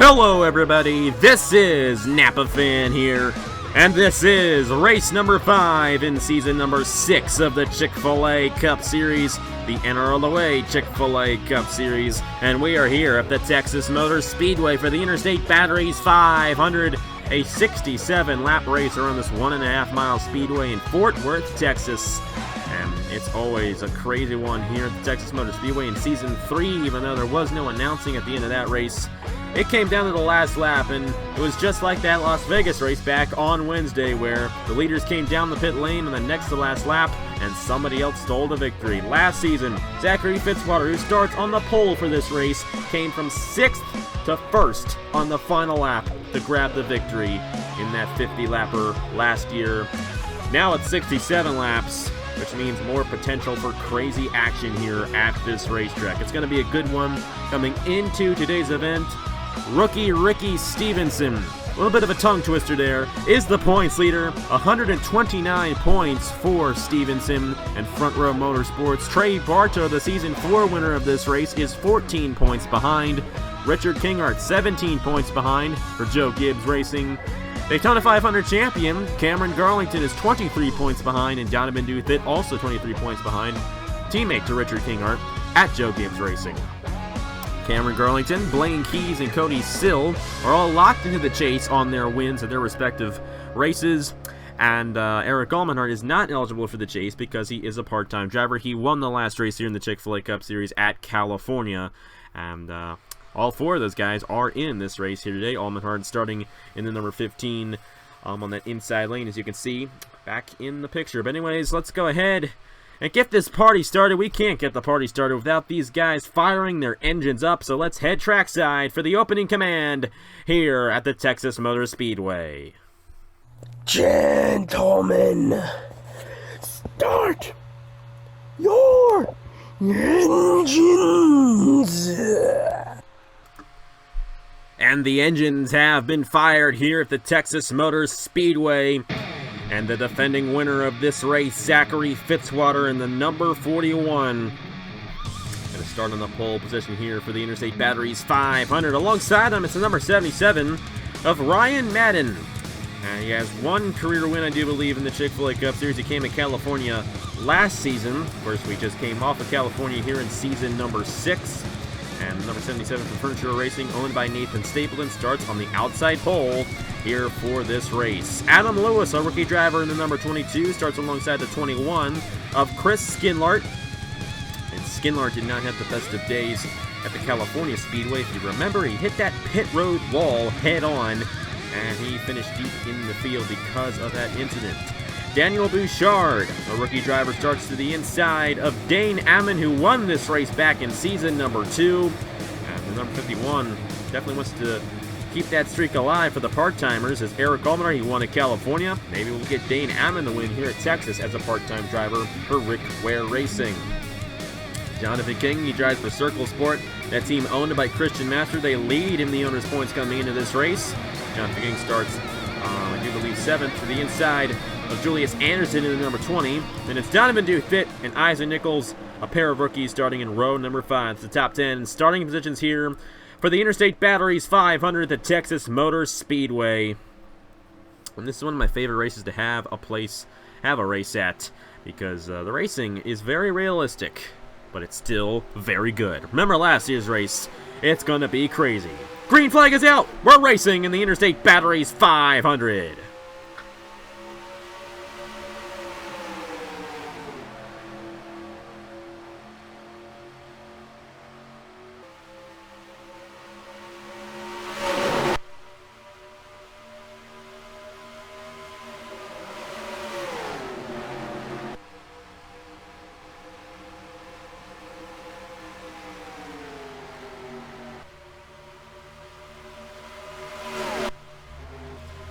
Hello everybody, this is Napa Fan here, and this is race number 5 in season number 6 of the Chick-fil-A Cup Series, the NRLOA Chick-fil-A Cup Series, and we are here at the Texas Motor Speedway for the Interstate Batteries 500, a 67-lap race around this 1.5 mile speedway in Fort Worth, Texas. And it's always a crazy one here at the Texas Motor Speedway in season 3, even though there was no announcing at the end of that race. It came down to the last lap, and it was just like that Las Vegas race back on Wednesday, where the leaders came down the pit lane on the next to last lap, and somebody else stole the victory. Last season, Zachary Fitzwater, who starts on the pole for this race, came from 6th to 1st on the final lap to grab the victory in that 50-lapper last year. Now it's 67 laps, which means more potential for crazy action here at this racetrack. It's going to be a good one coming into today's event. Rookie Ricky Stevenson, a little bit of a tongue twister there, is the points leader. 129 points for Stevenson and Front Row Motorsports. Trey Bartow, the season 4 winner of this race, is 14 points behind. Richard Kinghart, 17 points behind for Joe Gibbs Racing. Daytona 500 champion Cameron Garlington is 23 points behind, and Donovan Duthit also 23 points behind, teammate to Richard Kinghart at Joe Gibbs Racing. Cameron Garlington, Blaine Keys, and Cody Sill are all locked into the chase on their wins at their respective races, and Eric Almenhart is not eligible for the chase because he is a part-time driver. He won the last race here in the Chick-fil-A Cup Series at California, and all 4 of those guys are in this race here today. Almenhart starting in the number 15 on that inside lane, as you can see back in the picture. But anyways, let's go ahead and get this party started. We can't get the party started without these guys firing their engines up, so let's head trackside for the opening command here at the Texas Motor Speedway. Gentlemen, start your engines. And the engines have been fired here at the Texas Motor Speedway. And the defending winner of this race, Zachary Fitzwater, in the number 41. Going to start on the pole position here for the Interstate Batteries 500. Alongside him, it's the number 77 of Ryan Madden. He has 1 career win, I do believe, in the Chick-fil-A Cup Series. He came to California last season. Of course, we just came off of California here in season number 6. And number 77 from Furniture Racing, owned by Nathan Stapleton, starts on the outside pole here for this race. Adam Lewis, a rookie driver in the number 22, starts alongside the 21 of Chris Skinlart. And Skinlart did not have the best of days at the California Speedway. If you remember, he hit that pit road wall head on, and he finished deep in the field because of that incident. Daniel Bouchard, a rookie driver, starts to the inside of Dane Ammon, who won this race back in season number 2. And the number 51 definitely wants to keep that streak alive for the part-timers, as Eric Almenhart, he won at California. Maybe we'll get Dane Ammon the win here at Texas as a part-time driver for Rick Ware Racing. Jonathan King, he drives for Circle Sport, that team owned by Christian Master. They lead in the owner's points coming into this race. Jonathan King starts, I do believe, 7th to the inside of Julius Anderson in the number 20. Then it's Donovan Duthit and Isaac Nichols, a pair of rookies starting in row number 5. It's the top 10 starting positions here for the Interstate Batteries 500 at the Texas Motor Speedway. And this is one of my favorite races to have a race at, because the racing is very realistic, but it's still very good. Remember last year's race? It's going to be crazy. Green flag is out. We're racing in the Interstate Batteries 500.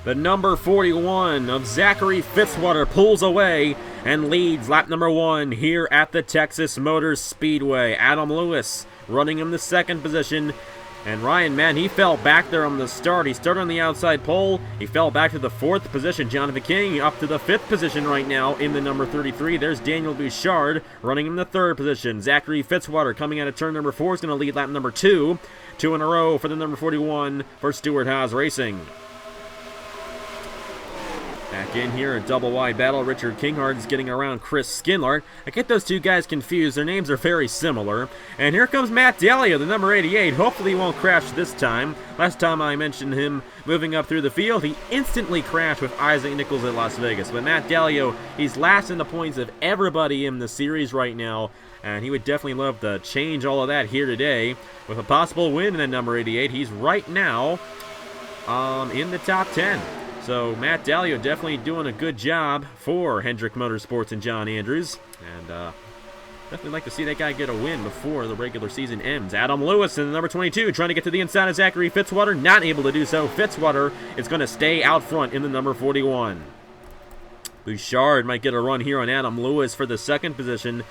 The number 41 of Zachary Fitzwater pulls away and leads lap number 1 here at the Texas Motor Speedway. Adam Lewis running in the 2nd position. And Ryan Madden, he fell back there on the start. He started on the outside pole. He fell back to the 4th position. Jonathan King up to the 5th position right now in the number 33. There's Daniel Bouchard running in the 3rd position. Zachary Fitzwater coming out of turn number 4 is going to lead lap number 2. 2 in a row for the number 41 for Stewart Haas Racing. Back in here, a double wide battle. Richard Kinghard is getting around Chris Skinlart. I get those two guys confused. Their names are very similar. And here comes Matt Dallio, the number 88. Hopefully he won't crash this time. Last time I mentioned him moving up through the field, he instantly crashed with Isaac Nichols at Las Vegas. But Matt Dallio, he's last in the points of everybody in the series right now. And he would definitely love to change all of that here today. With a possible win in the number 88, he's right now in the top 10. So Matt Dallio definitely doing a good job for Hendrick Motorsports and John Andrews. And definitely like to see that guy get a win before the regular season ends. Adam Lewis in the number 22 trying to get to the inside of Zachary Fitzwater. Not able to do so. Fitzwater is going to stay out front in the number 41. Bouchard might get a run here on Adam Lewis for the 2nd position.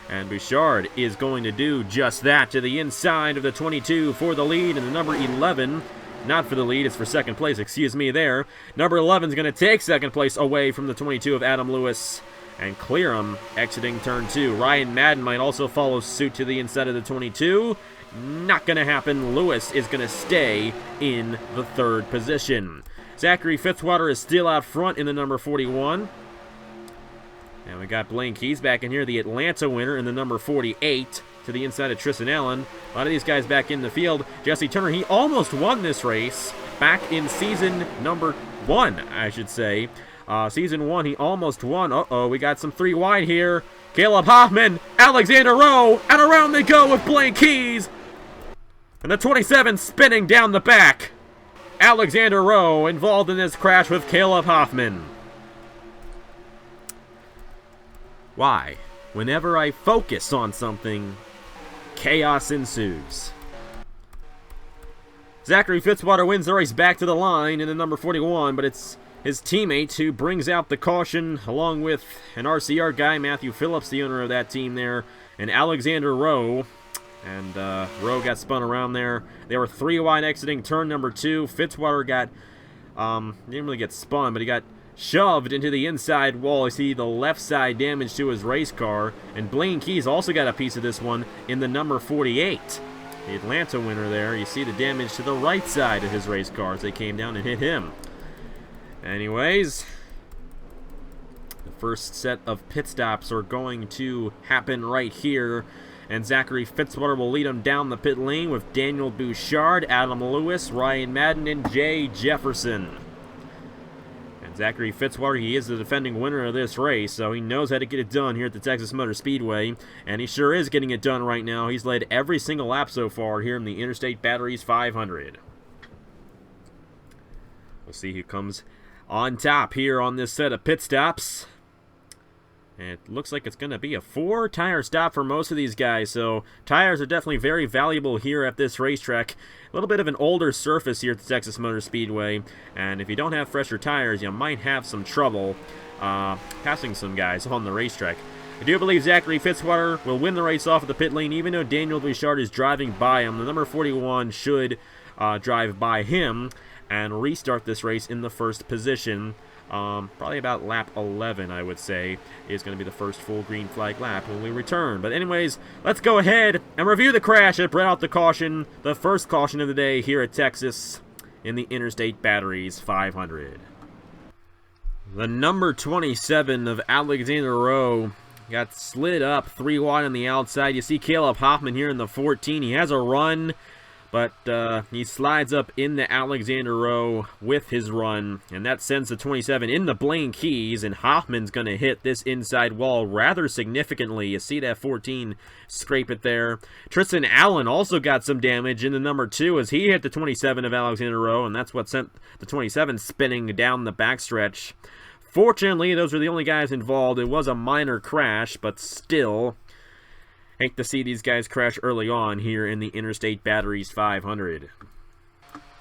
And Bouchard is going to do just that to the inside of the 22 for the lead. And the number 11... not for the lead, it's for 2nd place, excuse me there. Number 11 is going to take 2nd place away from the 22 of Adam Lewis and clear him exiting turn 2. Ryan Madden might also follow suit to the inside of the 22. Not going to happen. Lewis is going to stay in the 3rd position. Zachary Fitzwater is still out front in the number 41. And we got Blaine Keys back in here, the Atlanta winner in the number 48. To the inside of Tristan Allen. A lot of these guys back in the field. Jesse Turner, he almost won this race back in season number 1, I should say. Season 1, he almost won. Uh-oh, we got some 3 wide here. Caleb Hoffman, Alexander Rowe, and around they go with Blaine Keys. And the 27 spinning down the back. Alexander Rowe involved in this crash with Caleb Hoffman. Why? Whenever I focus on something, chaos ensues. Zachary Fitzwater wins the race back to the line in the number 41, but it's his teammate who brings out the caution, along with an RCR guy, Matthew Phillips, the owner of that team there, and Alexander Rowe. And Rowe got spun around there. They were 3 wide exiting turn number 2. Fitzwater got, didn't really get spun, but he got shoved into the inside wall. You see the left side damage to his race car. And Blaine Keys also got a piece of this one in the number 48. The Atlanta winner there. You see the damage to the right side of his race car as they came down and hit him. Anyways, the first set of pit stops are going to happen right here. And Zachary Fitzwater will lead him down the pit lane with Daniel Bouchard, Adam Lewis, Ryan Madden, and Jay Jefferson. Zachary Fitzwater, he is the defending winner of this race, so he knows how to get it done here at the Texas Motor Speedway, and he sure is getting it done right now. He's led every single lap so far here in the Interstate Batteries 500. We'll see who comes on top here on this set of pit stops. And it looks like it's going to be a 4-tire stop for most of these guys, so tires are definitely very valuable here at this racetrack. A little bit of an older surface here at the Texas Motor Speedway, and if you don't have fresher tires, you might have some trouble passing some guys on the racetrack. I do believe Zachary Fitzwater will win the race off of the pit lane, even though Daniel Bouchard is driving by him. The number 41 should drive by him and restart this race in the 1st position. Probably about lap 11, I would say, is going to be the first full green flag lap when we return. But anyways, let's go ahead and review the crash that brought out the caution, the first caution of the day here at Texas in the Interstate Batteries 500. The number 27 of Alexander Rowe got slid up 3 wide on the outside. You see Caleb Hoffman here in the 14. He has a run, but he slides up into Alexander Rowe with his run, and that sends the 27 in the Blaine Keys, and Hoffman's going to hit this inside wall rather significantly. You see that 14 scrape it there. Tristan Allen also got some damage in the number 2 as he hit the 27 of Alexander Rowe, and that's what sent the 27 spinning down the backstretch. Fortunately, those were the only guys involved. It was a minor crash, but still, hate to see these guys crash early on here in the Interstate Batteries 500.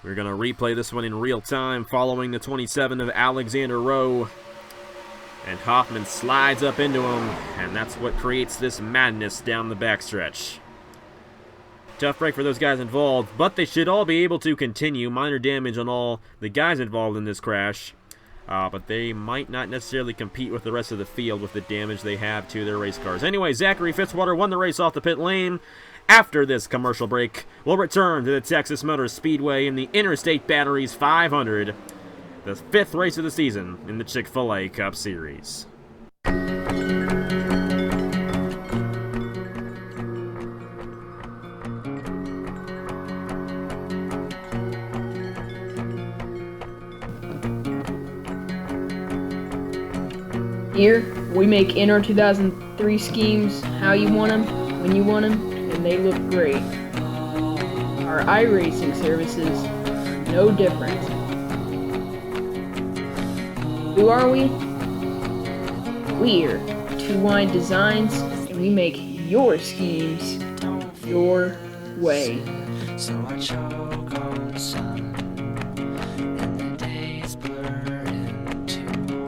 We're going to replay this one in real time following the 27 of Alexander Rowe. And Hoffman slides up into him, and that's what creates this madness down the backstretch. Tough break for those guys involved, but they should all be able to continue. Minor damage on all the guys involved in this crash. But they might not necessarily compete with the rest of the field with the damage they have to their race cars. Anyway, Zachary Fitzwater won the race off the pit lane. After this commercial break, we'll return to the Texas Motor Speedway in the Interstate Batteries 500, the 5th race of the season in the Chick-fil-A Cup Series. Here, we make NR 2003 schemes how you want them, when you want them, and they look great. Our iRacing services, no different. Who are we? We're Two Wine Designs, and we make your schemes your way. So I choke on the sun, and the days blur into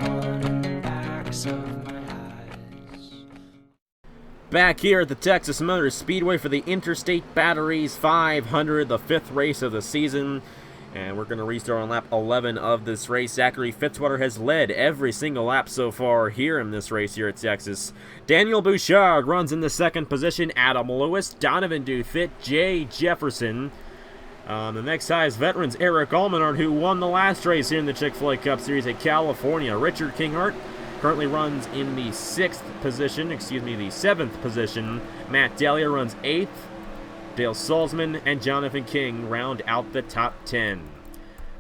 one in the backs of my eyes. Back here at the Texas Motor Speedway for the Interstate Batteries 500, the 5th race of the season. And we're going to restart on lap 11 of this race. Zachary Fitzwater has led every single lap so far here in this race here at Texas. Daniel Bouchard runs in the 2nd position. Adam Lewis, Donovan Duthit, Jay Jefferson. The next highest veterans, Eric Almenard, who won the last race here in the Chick-fil-A Cup Series at California. Richard Kinghart currently runs in the 7th position. Matt Delia runs 8th. Dale Salzman and Jonathan King round out the top 10.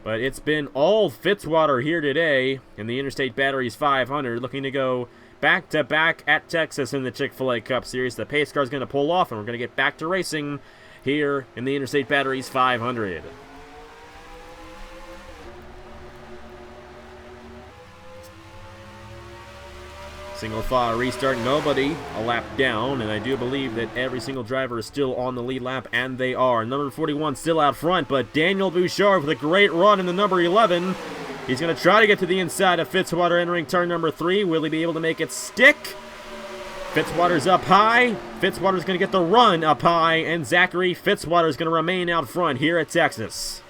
But it's been all Fitzwater here today in the Interstate Batteries 500, looking to go back-to-back at Texas in the Chick-fil-A Cup Series. The pace car is going to pull off, and we're going to get back to racing here in the Interstate Batteries 500. Single file restart, nobody a lap down, and I do believe that every single driver is still on the lead lap, and they are. Number 41 still out front, but Daniel Bouchard with a great run in the number 11. He's going to try to get to the inside of Fitzwater entering turn number 3. Will he be able to make it stick? Fitzwater's up high. Fitzwater's going to get the run up high, and Zachary Fitzwater's going to remain out front here at Texas.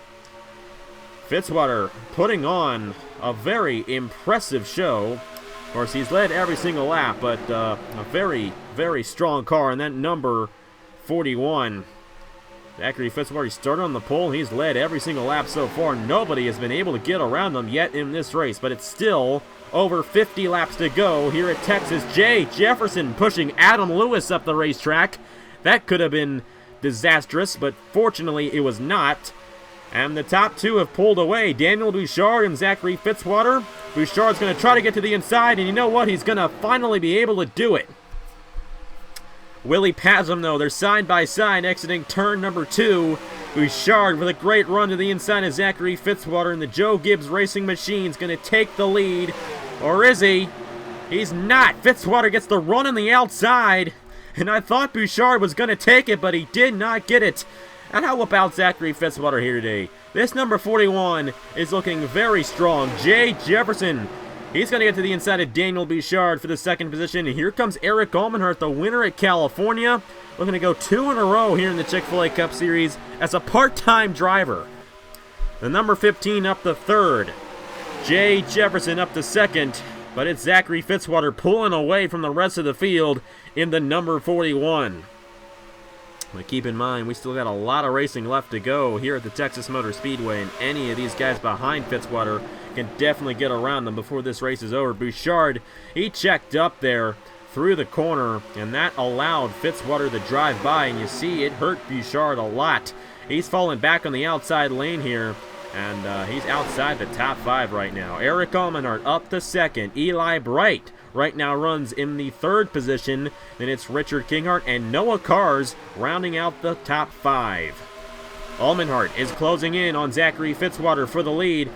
Fitzwater putting on a very impressive show. Of course, he's led every single lap, but a very, very strong car. And that number 41, Zachary Fitzwater, he started on the pole. He's led every single lap so far. Nobody has been able to get around him yet in this race, but it's still over 50 laps to go here at Texas. Jay Jefferson pushing Adam Lewis up the racetrack. That could have been disastrous, but fortunately it was not. And the top 2 have pulled away, Daniel Bouchard and Zachary Fitzwater. Bouchard's going to try to get to the inside, and you know what? He's going to finally be able to do it. Will he pass him, though? They're side by side exiting turn number 2. Bouchard with a great run to the inside of Zachary Fitzwater, and the Joe Gibbs Racing Machine's going to take the lead. Or is he? He's not. Fitzwater gets the run on the outside, and I thought Bouchard was going to take it, but he did not get it. And how about Zachary Fitzwater here today? This number 41 is looking very strong. Jay Jefferson, he's going to get to the inside of Daniel Bouchard for the 2nd position. And here comes Eric Almenhart, the winner at California. We're going to go 2 in a row here in the Chick-fil-A Cup Series as a part-time driver. The number 15 up to 3rd. Jay Jefferson up to 2nd. But it's Zachary Fitzwater pulling away from the rest of the field in the number 41. But keep in mind, we still got a lot of racing left to go here at the Texas Motor Speedway, and any of these guys behind Fitzwater can definitely get around them before this race is over. Bouchard, he checked up there through the corner, and that allowed Fitzwater to drive by, and you see it hurt Bouchard a lot. He's falling back on the outside lane here, and he's outside the top 5 right now. Eric Almenhart up to 2nd. Eli Bright right now runs in the 3rd position. Then it's Richard Kinghart and Noah Kars rounding out the top 5. Almenhart is closing in on Zachary Fitzwater for the lead.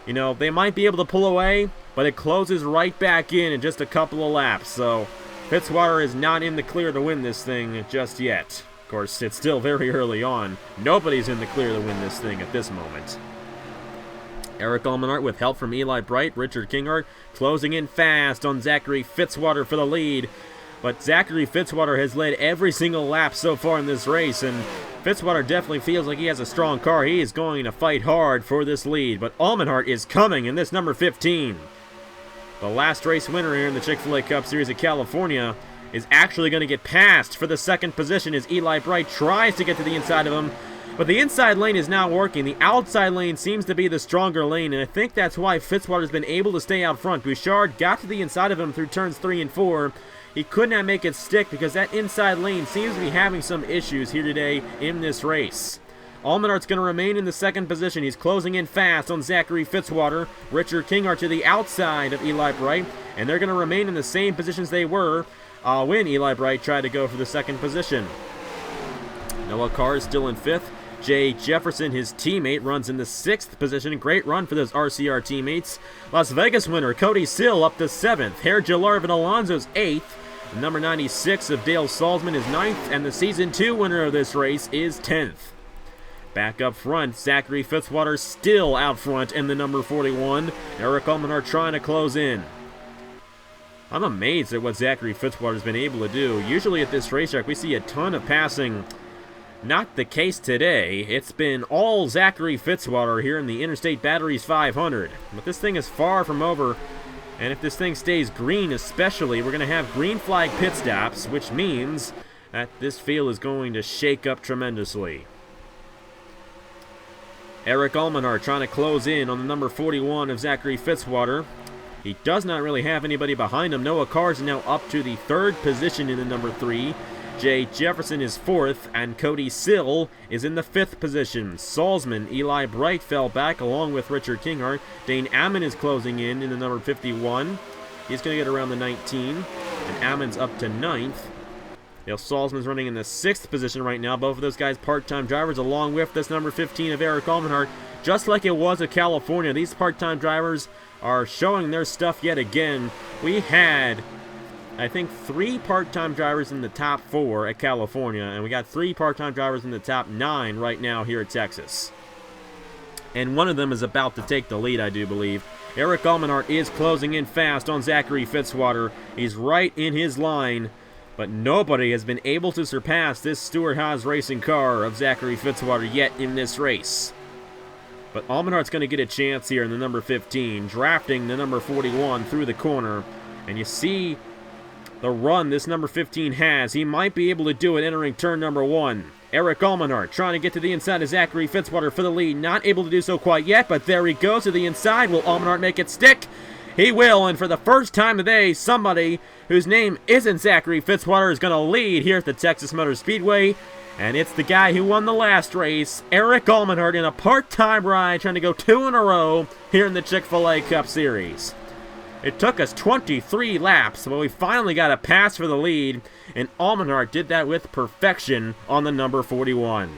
You know, they might be able to pull away, but it closes right back in just a couple of laps. So Fitzwater is not in the clear to win this thing just yet. Of course, it's still very early on. Nobody's in the clear to win this thing at this moment. Eric Almenhart with help from Eli Bright. Richard Kinghart closing in fast on Zachary Fitzwater for the lead. But Zachary Fitzwater has led every single lap so far in this race, and Fitzwater definitely feels like he has a strong car. He is going to fight hard for this lead, but Almenhart is coming in this number 15. The last race winner here in the Chick-fil-A Cup Series of California is actually going to get passed for the second position as Eli Bright tries to get to the inside of him. But the inside lane is not working. The outside lane seems to be the stronger lane, and I think that's why Fitzwater's been able to stay out front. Bouchard got to the inside of him through turns 3 and 4. He could not make it stick because that inside lane seems to be having some issues here today in this race. Almenhart's going to remain in the second position. He's closing in fast on Zachary Fitzwater. Richard King are to the outside of Eli Bright, and they're going to remain in the same positions they were when Eli Bright tried to go for the second position. Noah Carr is still in 5th. Jay Jefferson, his teammate, runs in the 6th position. Great run for those RCR teammates. Las Vegas winner Cody Sill up to 7th. Herja Larvin Alonso's 8th. Number 96 of Dale Salzman is 9th, and the Season 2 winner of this race is 10th. Back up front, Zachary Fitzwater still out front in the number 41. Eric Almenhart trying to close in. I'm amazed at what Zachary Fitzwater's been able to do. Usually at this racetrack, we see a ton of passing. Not the case today. It's been all Zachary Fitzwater here in the Interstate Batteries 500. But this thing is far from over. And if this thing stays green especially, we're going to have green flag pit stops, which means that this field is going to shake up tremendously. Eric Almenhart trying to close in on the number 41 of Zachary Fitzwater. He does not really have anybody behind him. Noah Carr is now up to the 3rd position in the number 3. Jay Jefferson is 4th, and Cody Sill is in the 5th position. Salzman, Eli Bright fell back along with Richard Kinghart. Dane Ammon is closing in the number 51. He's going to get around the 19, and Ammon's up to 9th. Dale Salzman's running in the 6th position right now. Both of those guys part-time drivers along with this number 15 of Eric Almenhart. Just like it was at California, these part-time drivers are showing their stuff yet again. We had, I think, 3 part-time drivers in the top 4 at California, and we got 3 part-time drivers in the top 9 right now here at Texas. And one of them is about to take the lead, I do believe. Eric Almenhart is closing in fast on Zachary Fitzwater. He's right in his line, but nobody has been able to surpass this Stewart-Haas racing car of Zachary Fitzwater yet in this race. But Almenhart's going to get a chance here in the number 15, drafting the number 41 through the corner. And you see the run this number 15 has. He might be able to do it entering turn number 1. Eric Almenhart trying to get to the inside of Zachary Fitzwater for the lead. Not able to do so quite yet, but there he goes to the inside. Will Almenhart make it stick? He will, and for the first time today, somebody whose name isn't Zachary Fitzwater is going to lead here at the Texas Motor Speedway. And it's the guy who won the last race, Eric Almenhart, in a part-time ride, trying to go 2 in a row here in the Chick-fil-A Cup Series. It took us 23 laps, but we finally got a pass for the lead, and Almenhart did that with perfection on the number 41.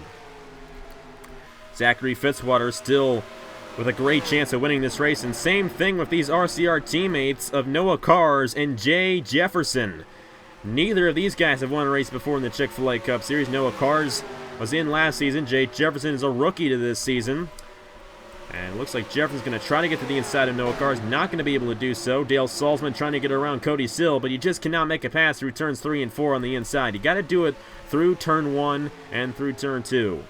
Zachary Fitzwater still with a great chance of winning this race, and same thing with these RCR teammates of Noah Carrs and Jay Jefferson. Neither of these guys have won a race before in the Chick-fil-A Cup Series. Noah Carrs was in last season. Jay Jefferson is a rookie to this season. And it looks like Jefferson's going to try to get to the inside of Noah Carrs. Not going to be able to do so. Dale Salzman trying to get around Cody Sill, but you just cannot make a pass through turns 3 and 4 on the inside. You got to do it through turn 1 and through turn 2.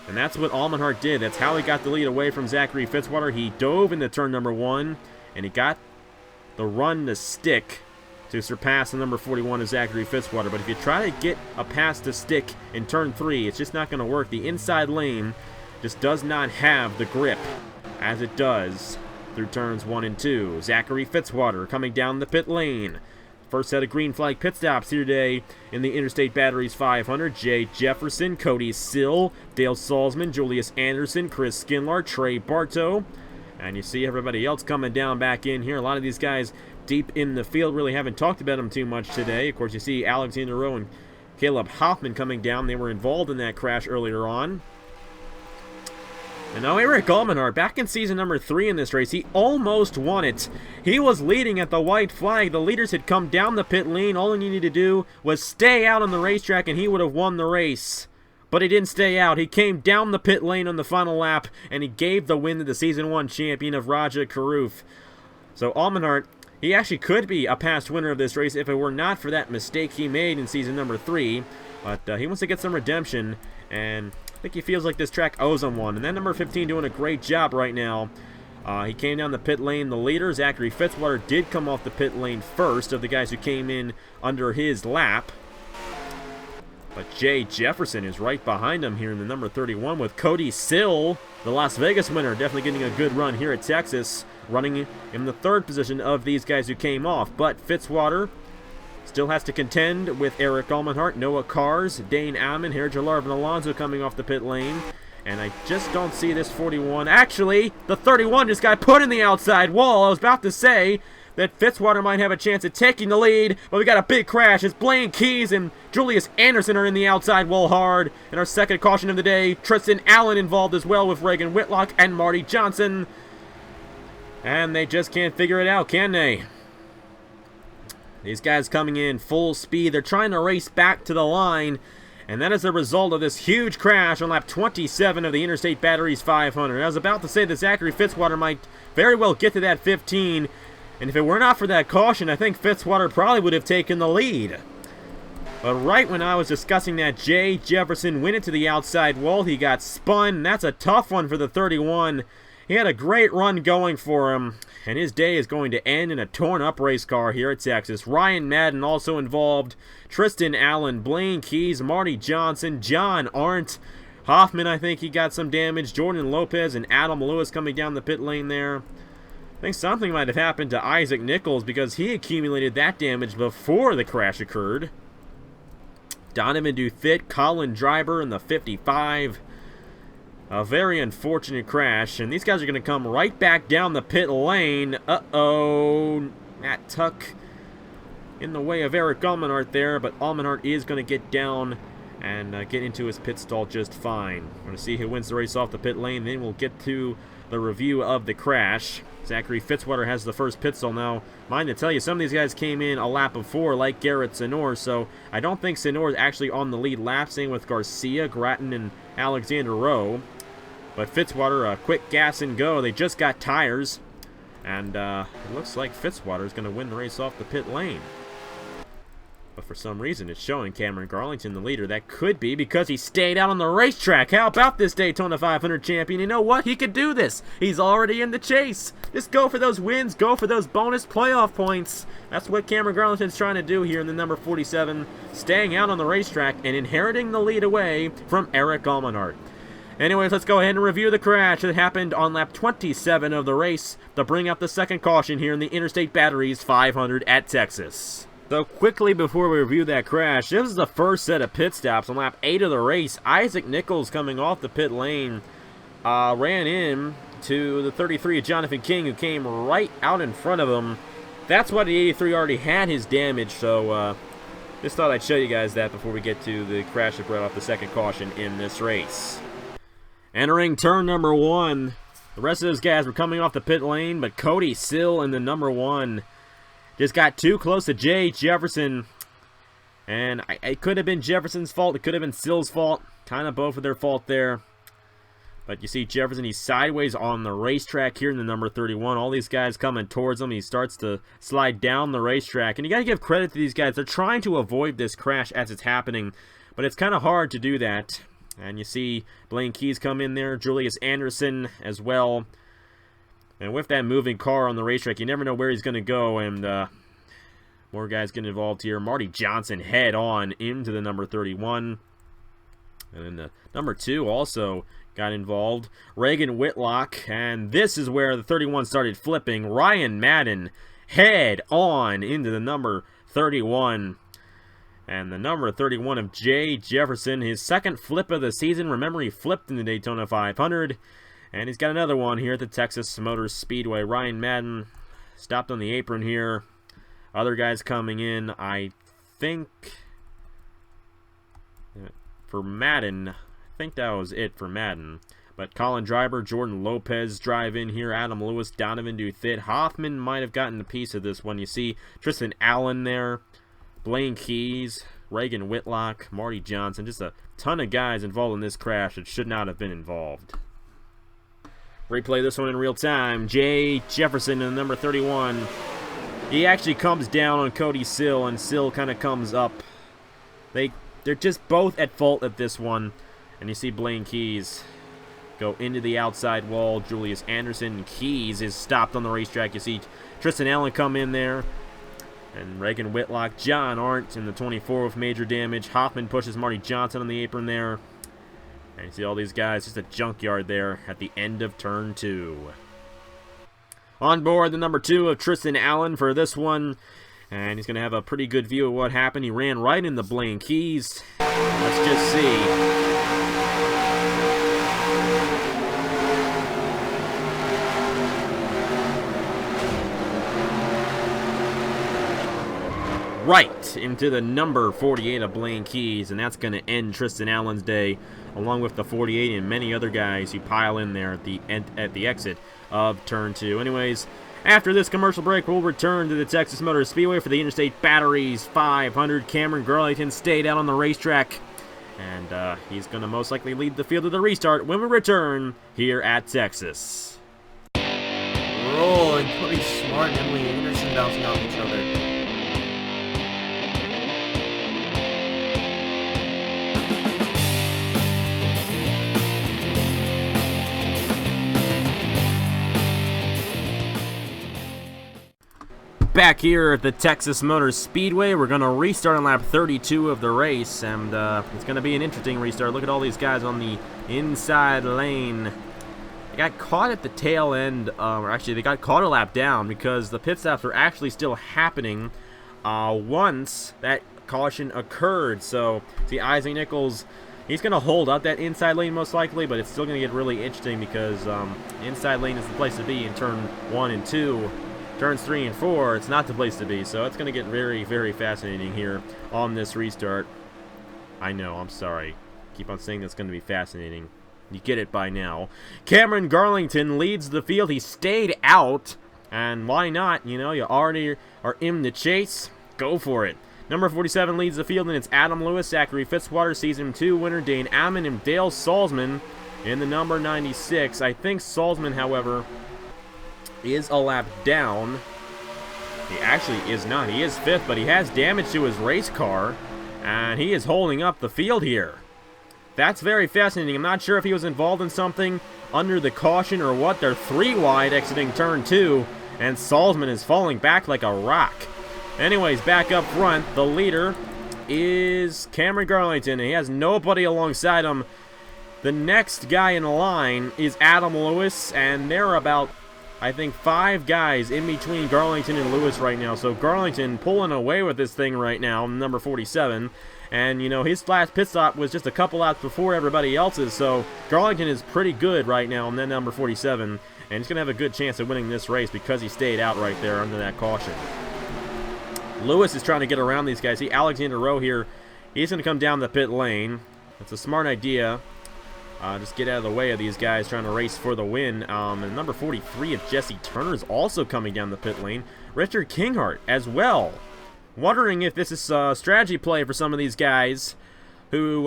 And that's what Almenhart did. That's how he got the lead away from Zachary Fitzwater. He dove into turn number 1, and he got the run to stick to surpass the number 41 of Zachary Fitzwater. But if you try to get a pass to stick in turn 3, it's just not going to work. The inside lane just does not have the grip as it does through turns 1 and 2. Zachary Fitzwater coming down the pit lane. First set of green flag pit stops here today in the Interstate Batteries 500. Jay Jefferson, Cody Sill, Dale Salzman, Julius Anderson, Chris Skinlar, Trey Bartow. And you see everybody else coming down back in here. A lot of these guys deep in the field, really haven't talked about them too much today. Of course, you see Alexander Rowe and Caleb Hoffman coming down. They were involved in that crash earlier on. And now Eric Almenhart, back in season number 3 in this race, he almost won it. He was leading at the white flag. The leaders had come down the pit lane. All he needed to do was stay out on the racetrack and he would have won the race. But he didn't stay out. He came down the pit lane on the final lap and he gave the win to the season 1 champion of Raja Karuf. So Almenhart, he actually could be a past winner of this race if it were not for that mistake he made in season number 3. But he wants to get some redemption, and I think he feels like this track owes him one. And that number 15 doing a great job right now. He came down the pit lane. The leader, Zachary Fitzwater, did come off the pit lane first of the guys who came in under his lap. But Jay Jefferson is right behind him here in the number 31 with Cody Sill, the Las Vegas winner, definitely getting a good run here at Texas, running in the third position of these guys who came off. But Fitzwater still has to contend with Eric Almenhart, Noah Cars, Dane Alman, Harry Jarlarv, and Alonso coming off the pit lane. And I just don't see this 41. Actually, the 31 just got put in the outside wall. I was about to say that Fitzwater might have a chance at taking the lead, but we got a big crash as Blaine Keys and Julius Anderson are in the outside wall hard. And our second caution of the day, Tristan Allen involved as well with Reagan Whitlock and Marty Johnson. And they just can't figure it out, can they? These guys coming in full speed. They're trying to race back to the line, and that is the result of this huge crash on lap 27 of the Interstate Batteries 500. I was about to say that Zachary Fitzwater might very well get to that 15, and if it were not for that caution, I think Fitzwater probably would have taken the lead. But right when I was discussing that, Jay Jefferson went into the outside wall. He got spun. That's a tough one for the 31. He had a great run going for him, and his day is going to end in a torn-up race car here at Texas. Ryan Madden also involved, Tristan Allen, Blaine Keys, Marty Johnson, John Arndt, Hoffman, I think he got some damage, Jordan Lopez, and Adam Lewis coming down the pit lane there. I think something might have happened to Isaac Nichols because he accumulated that damage before the crash occurred. Donovan Dufit, Colin Driver in the 55. A very unfortunate crash, and these guys are going to come right back down the pit lane. Uh-oh. Matt Tuck in the way of Eric Almenhart there, but Almenhart is going to get down and get into his pit stall just fine. We're going to see who wins the race off the pit lane, then we'll get to the review of the crash. Zachary Fitzwater has the first pit stall now. Mind to tell you, some of these guys came in a lap before, like Garrett Senor, so I don't think Senor is actually on the lead lap. Same with Garcia, Grattan, and Alexander Rowe. But Fitzwater, a quick gas and go. They just got tires, and it looks like Fitzwater is going to win the race off the pit lane. But for some reason, it's showing Cameron Garlington the leader. That could be because he stayed out on the racetrack. How about this Daytona 500 champion? You know what? He could do this. He's already in the chase. Just go for those wins. Go for those bonus playoff points. That's what Cameron Garlington's trying to do here in the number 47. Staying out on the racetrack and inheriting the lead away from Eric Almenhart. Anyways, let's go ahead and review the crash that happened on lap 27 of the race to bring up the second caution here in the Interstate Batteries 500 at Texas. So quickly before we review that crash, this is the first set of pit stops on lap 8 of the race. Isaac Nichols coming off the pit lane ran in to the 33 of Jonathan King, who came right out in front of him. That's why the 83 already had his damage, so just thought I'd show you guys that before we get to the crash that brought off the second caution in this race. Entering turn number 1, the rest of those guys were coming off the pit lane, but Cody Sill in the number 1 just got too close to Jay Jefferson, and it could have been Jefferson's fault, it could have been Sill's fault, kind of both of their fault there. But you see Jefferson, he's sideways on the racetrack here in the number 31. All these guys coming towards him. He starts to slide down the racetrack, and you got to give credit to these guys. They're trying to avoid this crash as it's happening, but it's kind of hard to do that. And you see Blaine Keys come in there, Julius Anderson as well. And with that moving car on the racetrack, you never know where he's going to go, and more guys getting involved here. Marty Johnson head on into the number 31. And then the number 2 also got involved. Reagan Whitlock, and this is where the 31 started flipping. Ryan Madden head on into the number 31. And the number 31 of Jay Jefferson, his second flip of the season. Remember, he flipped in the Daytona 500. And he's got another one here at the Texas Motor Speedway. Ryan Madden stopped on the apron here. Other guys coming in, I think, for Madden, I think that was it for Madden. But Colin Driver, Jordan Lopez drive in here. Adam Lewis, Donovan Dufit. Hoffman might have gotten a piece of this one. You see Tristan Allen there. Blaine Keys, Reagan Whitlock, Marty Johnson. Just a ton of guys involved in this crash that should not have been involved. Replay this one in real time. Jay Jefferson in the number 31. He actually comes down on Cody Sill, and Sill kind of comes up. They they're just both at fault at this one. And you see Blaine Keys go into the outside wall. Julius Anderson. Keys is stopped on the racetrack. You see Tristan Allen come in there. And Reagan Whitlock. John Arndt in the 24 with major damage. Hoffman pushes Marty Johnson on the apron there. And you see all these guys, just a junkyard there at the end of turn 2. On board the number 2 of Tristan Allen for this one. And he's going to have a pretty good view of what happened. He ran right into Blaine Keys. Let's just see. Right into the number 48 of Blaine Keys, and that's going to end Tristan Allen's day, along with the 48 and many other guys who pile in there at the exit of turn 2. Anyways, after this commercial break, we'll return to the Texas Motor Speedway for the Interstate Batteries 500. Cameron Garlington stayed out on the racetrack, and he's going to most likely lead the field to the restart when we return here at Texas. Rolling, Cody Smart and Emily Anderson bouncing off each other. Back here at the Texas Motor Speedway, we're going to restart on lap 32 of the race, and it's going to be an interesting restart. Look at all these guys on the inside lane. They got caught at the tail end, or actually they got caught a lap down because the pit stops were actually still happening once that caution occurred. So, see, Isaac Nichols, he's going to hold up that inside lane most likely, but it's still going to get really interesting because the inside lane is the place to be in turn 1 and 2. Turns 3 and 4, it's not the place to be, so it's going to get very, very fascinating here on this restart. I know, I'm sorry. Keep on saying that's going to be fascinating. You get it by now. Cameron Garlington leads the field. He stayed out, and why not? You know, you already are in the chase. Go for it. Number 47 leads the field, and it's Adam Lewis, Zachary Fitzwater, Season 2 winner, Dane Ammon, and Dale Salzman in the number 96. I think Salzman, however, is a lap down. He actually is not. He is 5th, but he has damage to his race car, and he is holding up the field here. That's very fascinating. I'm not sure if he was involved in something under the caution or what. They're 3 wide exiting turn 2, and Salzman is falling back like a rock. Anyways, back up front, the leader is Cameron Garlington. He has nobody alongside him. The next guy in line is Adam Lewis, and they're about, I think, 5 guys in between Garlington and Lewis right now. So Garlington pulling away with this thing right now, number 47. And, you know, his last pit stop was just a couple laps before everybody else's. So Garlington is pretty good right now on that number 47. And he's going to have a good chance of winning this race because he stayed out right there under that caution. Lewis is trying to get around these guys. See, Alexander Rowe here, he's going to come down the pit lane. That's a smart idea. Just get out of the way of these guys trying to race for the win. And number 43 of Jesse Turner is also coming down the pit lane. Richard Kinghart as well. Wondering if this is a strategy play for some of these guys who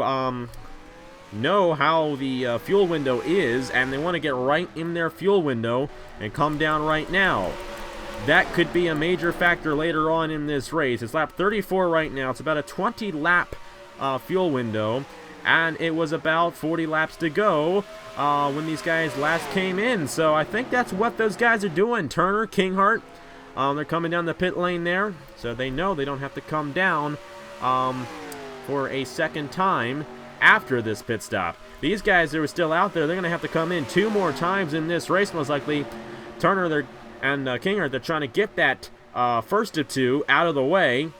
know how the fuel window is, and they want to get right in their fuel window and come down right now. That could be a major factor later on in this race. It's lap 34 right now. It's about a 20-lap fuel window. And it was about 40 laps to go when these guys last came in. So I think that's what those guys are doing. Turner, Kinghart, they're coming down the pit lane there. So they know they don't have to come down for a second time after this pit stop. These guys that are still out there, they're going to have to come in 2 more times in this race most likely. Turner and Kinghart, they're trying to get that first of 2 out of the way,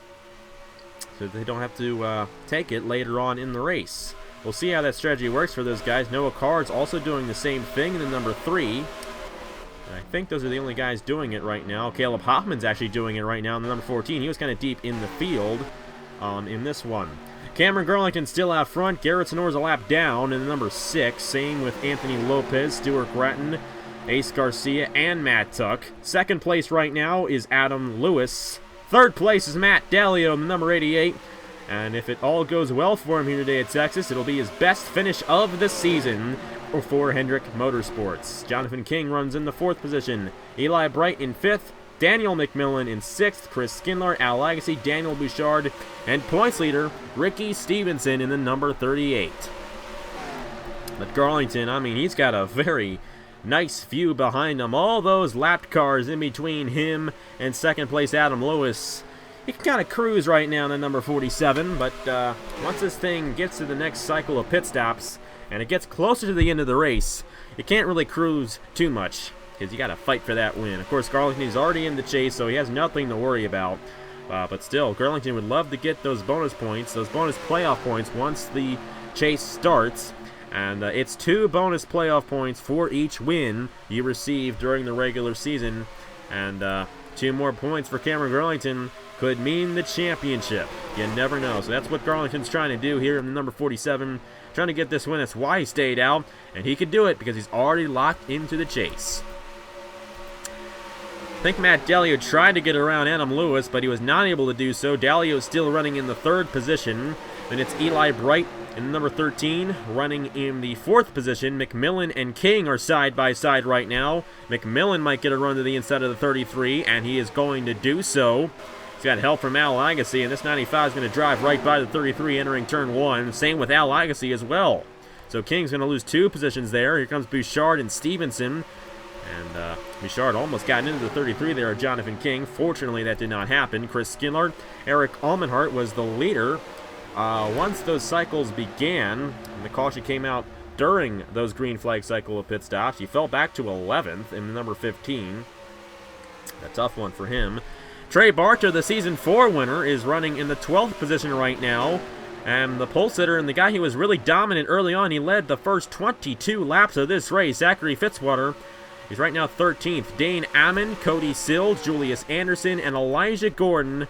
so they don't have to take it later on in the race. We'll see how that strategy works for those guys. Noah Card's also doing the same thing in the number 3. And I think those are the only guys doing it right now. Caleb Hoffman's actually doing it right now in the number 14. He was kind of deep in the field in this one. Cameron Garlington still out front. Garrett Sonora's a lap down in the number 6. Same with Anthony Lopez, Stuart Gratton, Ace Garcia, and Matt Tuck. Second place right now is Adam Lewis. Third place is Matt Delio in the number 88. And if it all goes well for him here today at Texas, it'll be his best finish of the season for Hendrick Motorsports. Jonathan King runs in the 4th position. Eli Bright in 5th. Daniel McMillan in 6th, Chris Skindler, Al Agassi, Daniel Bouchard, and points leader Ricky Stevenson in the number 38. But Garlington, I mean, he's got a very nice view behind him. All those lapped cars in between him and second place Adam Lewis. He can kind of cruise right now in the number 47, but once this thing gets to the next cycle of pit stops and it gets closer to the end of the race, you can't really cruise too much because you got to fight for that win. Of course, Garlington is already in the chase, so he has nothing to worry about. But still, Garlington would love to get those bonus points, those bonus playoff points once the chase starts. And it's 2 bonus playoff points for each win you receive during the regular season. And 2 more points for Cameron Garlington could mean the championship. You never know. So that's what Garlington's trying to do here in the number 47. Trying to get this win. That's why he stayed out. And he could do it because he's already locked into the chase. I think Matt Dallio tried to get around Adam Lewis, but he was not able to do so. Dallio is still running in the 3rd position. Then it's Eli Bright in the number 13, running in the 4th position. McMillan and King are side by side right now. McMillan might get a run to the inside of the 33, and he is going to do so. He's got help from Al Agassi, and this 95 is going to drive right by the 33 entering turn 1. Same with Al Agassi as well. So King's going to lose 2 positions there. Here comes Bouchard and Stevenson. And Bouchard almost got into the 33 there of Jonathan King. Fortunately, that did not happen. Chris Skinlard, Eric Almenhart was the leader. Once those cycles began, and the caution came out during those green flag cycle of pit stops, he fell back to 11th in the number 15. A tough one for him. Trey Barter, the Season 4 winner, is running in the 12th position right now. And the pole sitter and the guy who was really dominant early on, he led the first 22 laps of this race, Zachary Fitzwater. He's right now 13th. Dane Ammon, Cody Sills, Julius Anderson, and Elijah Gordon,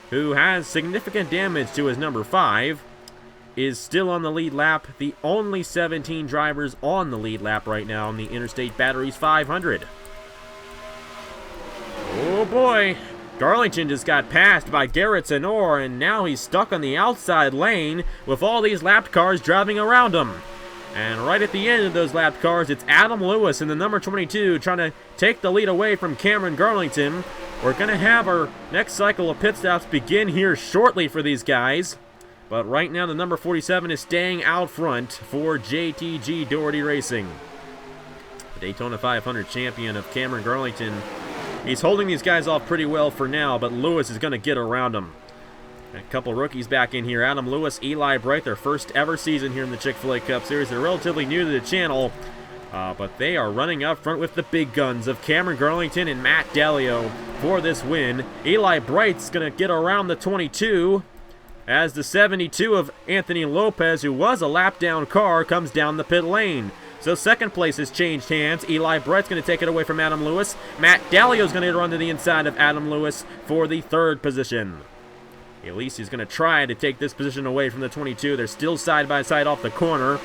who has significant damage to his number 5, is still on the lead lap. The only 17 drivers on the lead lap right now in the Interstate Batteries 500. Oh boy, Garlington just got passed by Garrett Zenor, and now he's stuck on the outside lane with all these lapped cars driving around him. And right at the end of those lapped cars, it's Adam Lewis in the number 22 trying to take the lead away from Cameron Garlington. We're going to have our next cycle of pit stops begin here shortly for these guys. But right now, the number 47 is staying out front for JTG Doherty Racing. The Daytona 500 champion of Cameron Garlington. He's holding these guys off pretty well for now, but Lewis is going to get around him. A couple rookies back in here. Adam Lewis, Eli Bright, their first ever season here in the Chick-fil-A Cup Series. They're relatively new to the channel, but they are running up front with the big guns of Cameron Garlington and Matt Dallio for this win. Eli Bright's going to get around the 22 as the 72 of Anthony Lopez, who was a lap-down car, comes down the pit lane. So second place has changed hands. Eli Brett's going to take it away from Adam Lewis. Matt Dallio's going to run to the inside of Adam Lewis for the 3rd position. At least he's going to try to take this position away from the 22. They're still side by side off the corner.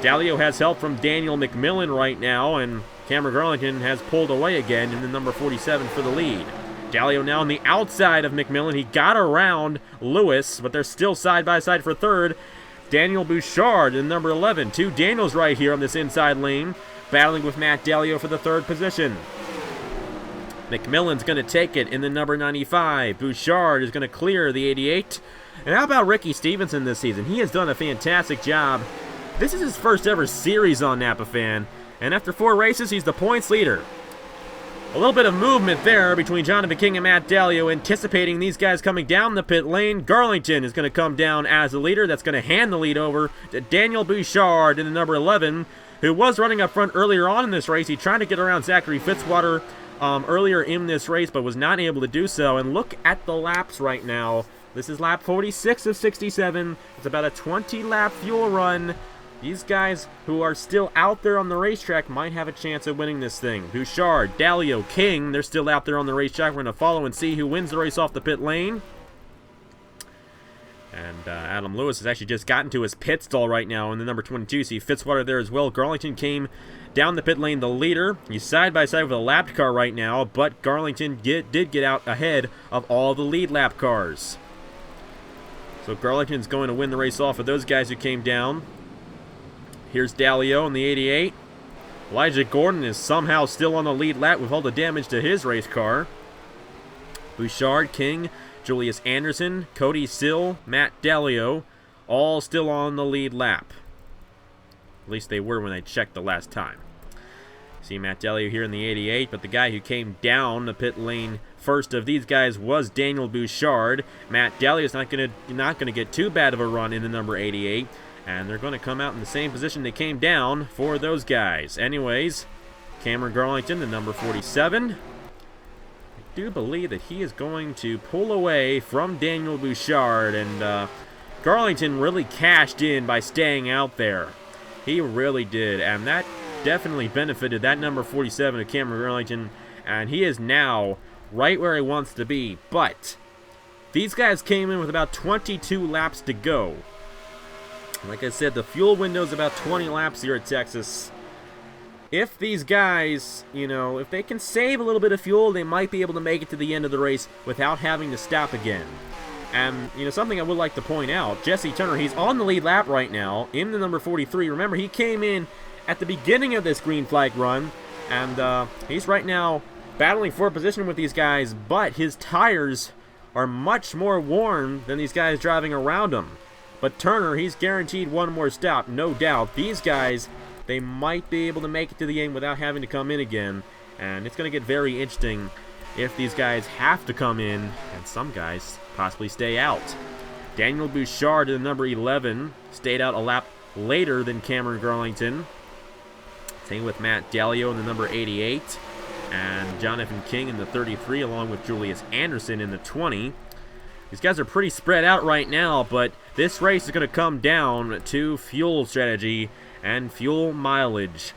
Dallio has help from Daniel McMillan right now, and Cameron Garlington has pulled away again in the number 47 for the lead. Dallio now on the outside of McMillan. He got around Lewis, but they're still side by side for 3rd. Daniel Bouchard in number 11. 2 Daniels right here on this inside lane, battling with Matt Dallio for the 3rd position. McMillan's going to take it in the number 95. Bouchard is going to clear the 88. And how about Ricky Stevenson this season? He has done a fantastic job. This is his first ever series on Napa Fan, and after 4 races, he's the points leader. A little bit of movement there between Jonathan King and Matt Dallio, anticipating these guys coming down the pit lane. Garlington is going to come down as the leader. That's going to hand the lead over to Daniel Bouchard in the number 11, who was running up front earlier on in this race. He tried to get around Zachary Fitzwater earlier in this race, but was not able to do so. And look at the laps right now. This is lap 46 of 67. It's about a 20-lap fuel run. These guys who are still out there on the racetrack might have a chance of winning this thing. Bouchard, Dallio, King, they're still out there on the racetrack. We're going to follow and see who wins the race off the pit lane. And Adam Lewis has actually just gotten to his pit stall right now in the number 22. See Fitzwater there as well. Garlington came down the pit lane, the leader. He's side by side with a lapped car right now, but Garlington did get out ahead of all the lead lap cars. So Garlington's going to win the race off of those guys who came down. Here's Dallio in the 88. Elijah Gordon is somehow still on the lead lap with all the damage to his race car. Bouchard, King, Julius Anderson, Cody Sill, Matt Delio, all still on the lead lap. At least they were when I checked the last time. See Matt Delio here in the 88, but the guy who came down the pit lane first of these guys was Daniel Bouchard. Matt Delio is not gonna get too bad of a run in the number 88, and they're going to come out in the same position they came down for those guys. Anyways, Cameron Garlington, the number 47. I do believe that he is going to pull away from Daniel Bouchard, and Garlington really cashed in by staying out there. He really did, and that definitely benefited that number 47 of Cameron Garlington, and he is now right where he wants to be. But these guys came in with about 22 laps to go. Like I said, the fuel window is about 20 laps here at Texas. If these guys, if they can save a little bit of fuel, they might be able to make it to the end of the race without having to stop again. And, something I would like to point out, Jesse Turner, he's on the lead lap right now in the number 43. Remember, he came in at the beginning of this green flag run, and he's right now battling for position with these guys, but his tires are much more worn than these guys driving around him. But Turner, he's guaranteed one more stop, no doubt. These guys, they might be able to make it to the end without having to come in again, and it's going to get very interesting if these guys have to come in, and some guys possibly stay out. Daniel Bouchard in the number 11 stayed out a lap later than Cameron Garlington. Same with Matt Delio in the number 88, and Jonathan King in the 33, along with Julius Anderson in the 20. These guys are pretty spread out right now, but this race is going to come down to fuel strategy and fuel mileage.